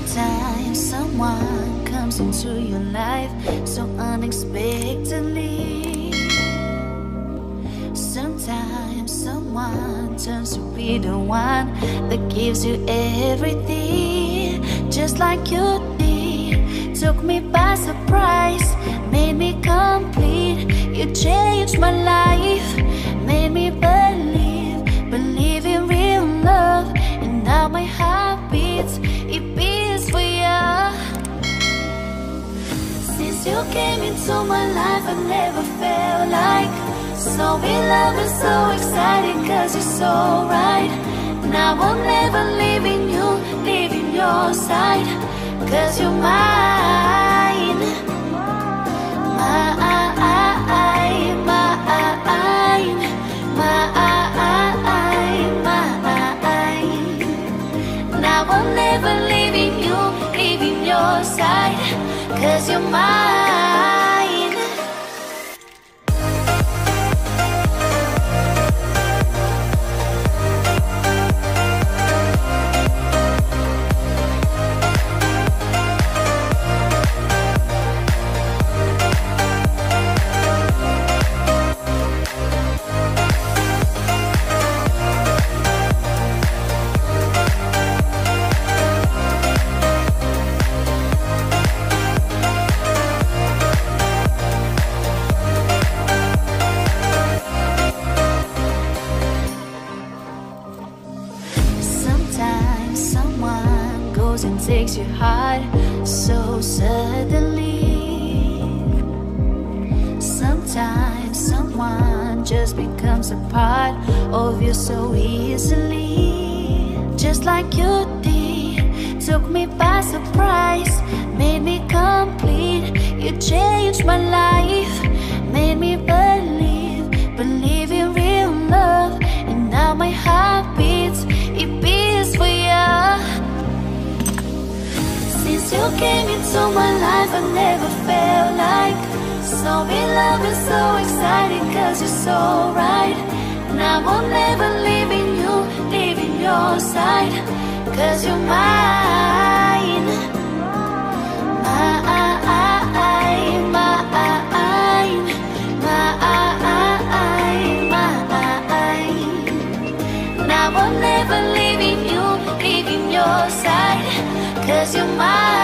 Sometimes someone comes into your life so unexpectedly. Sometimes someone turns to be the one that gives you everything, just like you did. Took me by surprise, made me complete. You changed my life, made me believe in real love. And now my heart beats, it beats for you. Since you came into my life, I never felt like so in love and so excited, cause you're so right. Now I'll never leaving you, leaving your side, cause you're mine. Mine, mine, mine. Now I'll never leaving you, leaving your side, cause you're mine. And takes your heart so suddenly. Sometimes someone just becomes a part of you so easily, just like you did. Took me by surprise, made me complete. You changed my life, made me believe in real love. And now my heart beats, it beats for you. Since you came into my life, I never felt like so in love and so excited, cause you're so right. Now I'm never leaving you, leaving your side, cause you're mine. Mine, mine, mine. Now I'm never leaving you, leaving your side, cause you're mine.